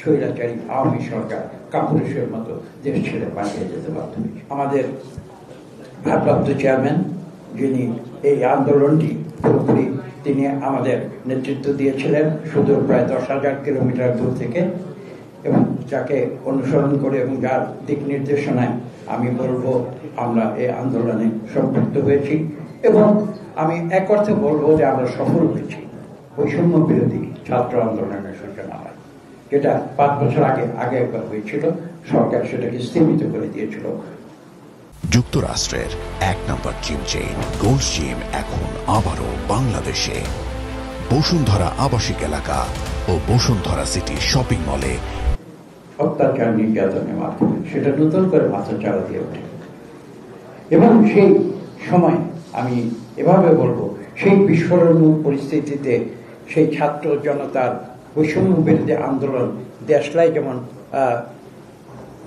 স্বৈরাচারী আওয়ামী সরকার কাপুরুষের মতো দেশ ছেড়ে পালিয়ে যেতে বাধ্য হয়েছে। আমাদের ভারপ্রাপ্ত চেয়ারম্যান, যিনি এই আন্দোলনটি পুরোপুরি তিনি আমাদের নেতৃত্ব দিয়েছিলেন সুদূর প্রায় 10,000 কিলোমিটার দূর থেকে, এবং যাকে অনুসরণ করে এবং যার দিক নির্দেশনায় আমি বলবো আমরা এই আন্দোলনে সম্পৃক্ত হয়েছি, এবং আমি এক অর্থে বলবো যে আমরা সফল হয়েছি। বৈষম্য বিরোধী ছাত্র আন্দোলনের সূচনা হয়, যেটা 5 বছর আগে একবার হয়েছিল, সরকার সেটাকে স্থগিত করে দিয়েছিল। যুক্তরাষ্ট্রের 1 নম্বর জিম চেইন গোল্ডস জিম এখন আবারও বাংলাদেশে। বসুন্ধরা আবাসিক এলাকা ও বসুন্ধরা সিটি শপিং মলে অত্যাচার নির্যাতনের মাধ্যমে সেটা নতুন করে মাথাচাড়া দিয়ে ওঠে, এবং সেই সময় আমি এভাবে বলবো, সেই বিস্ফোরণমূলক পরিস্থিতিতে সেই ছাত্র জনতার বৈষম্য বিরোধী আন্দোলন দেশলাই যেমন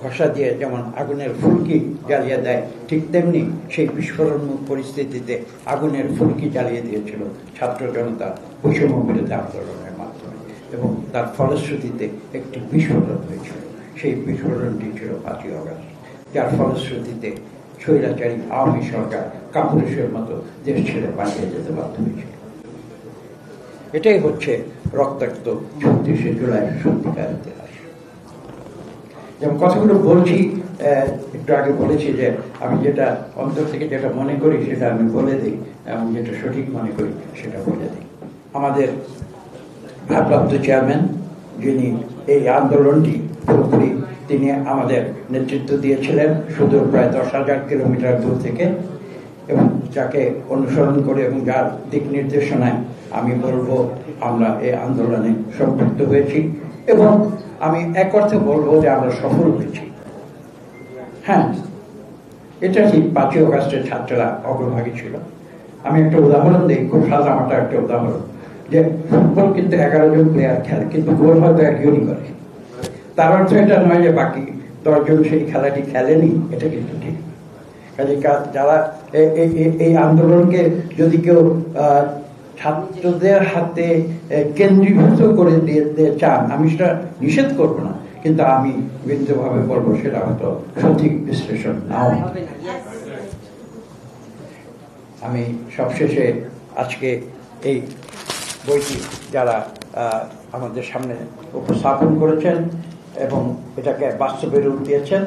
ঘষা দিয়ে যেমন আগুনের ফুলকি জ্বালিয়ে দেয়, ঠিক তেমনি সেই বিস্ফোরণমূলক পরিস্থিতিতে আগুনের ফুলকি জ্বালিয়ে দিয়েছিল ছাত্র জনতা বৈষম্য বিরোধী আন্দোলনের মাধ্যমে, এবং তার ফলশ্রুতিতে একটি বিস্ফোরণ হয়েছিল। সেই বিস্ফোরণটি ছিল 5ই আগস্ট, যার ফলশ্রুতিতে স্বৈরাচারী আওয়ামী সরকার কাপুরুষের মতো দেশ ছেড়ে পালিয়ে যেতে বাধ্য হয়েছিল। এটাই হচ্ছে রক্তাক্ত 36শে জুলাই সত্যিকার ইতিহাস। যেমন কথাগুলো বলছি, একটু আগে বলেছি যে আমি যেটা অন্তর থেকে যেটা মনে করি সেটা আমি বলে দিই, এবং যেটা সঠিক মনে করি সেটা বলে দিই। আমাদের ভারপ্রাপ্ত চেয়ারম্যান, যিনি এই আন্দোলনটি পুরোপুরি তিনি আমাদের নেতৃত্ব দিয়েছিলেন সুদূর প্রায় 10,000 কিলোমিটার দূর থেকে, এবং যাকে অনুসরণ করে এবং যার দিক নির্দেশনায় আমি বলবো আমরা এই আন্দোলনে সম্পৃক্ত হয়েছি, এবং আমি এক অর্থে বলবো যে আমরা সফল হয়েছি। হ্যাঁ, এটা ঠিক 5ই আগস্টের ছাত্ররা অগ্রভাগী ছিল। আমি একটা উদাহরণ দিই, খুব সাধারণ একটা উদাহরণ, যে ফুটবল কিন্তু 11 জন প্লেয়ার খেলে, কিন্তু গোল হয়তো একজনই করে। তার অর্থ এটা নয় যে বাকি 10 জন সেই খেলাটি খেলেনি, এটা কিন্তু ঠিক। কাজে যারা এই আন্দোলনকে যদি কেউ ছাত্রদের হাতে কেন্দ্রীভূত করে দিতে চান, আমি সেটা নিষেধ করব না, কিন্তু আমি বিন্দুভাবে বলবো সেটা হয়তো সঠিক বিশ্লেষণ নাও। আমি সবশেষে আজকে এই বইটি যারা আমাদের সামনে উপস্থাপন করেছেন এবং এটাকে বাস্তবে রূপ দিয়েছেন,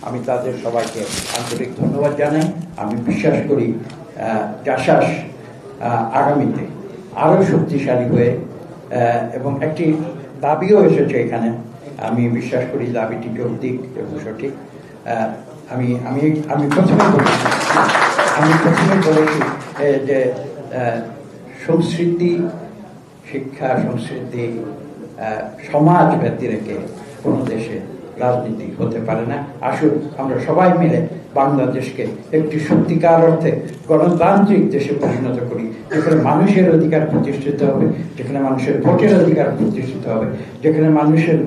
আমি তাদের সবাইকে আন্তরিক ধন্যবাদ জানাই। আমি বিশ্বাস করি জাসাস আগামীতে আরো শক্তিশালী হয়ে, এবং একটি দাবিও এসেছে এখানে, আমি বিশ্বাস করি দাবিটি যৌক্তিক এবং সঠিক। আমি প্রথমে বলেছি যে সংস্কৃতি, শিক্ষা, সংস্কৃতি, সমাজ ব্যতি রেখে কোনো দেশে রাজনীতি হতে পারে না। আসুন আমরা সবাই মিলে বাংলাদেশকে একটি সত্যিকার অর্থে গণতান্ত্রিক দেশে পরিণত করি, যেখানে মানুষের অধিকার প্রতিষ্ঠিত হবে, যেখানে মানুষের ভোটের অধিকার প্রতিষ্ঠিত হবে, যেখানে মানুষের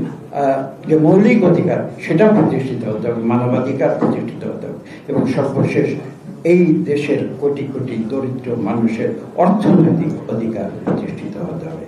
যে মৌলিক অধিকার সেটা প্রতিষ্ঠিত হতে হবে, মানবাধিকার প্রতিষ্ঠিত হতে হবে, এবং সর্বশেষ এই দেশের কোটি কোটি দরিদ্র মানুষের অর্থনৈতিক অধিকার প্রতিষ্ঠিত হতে হবে।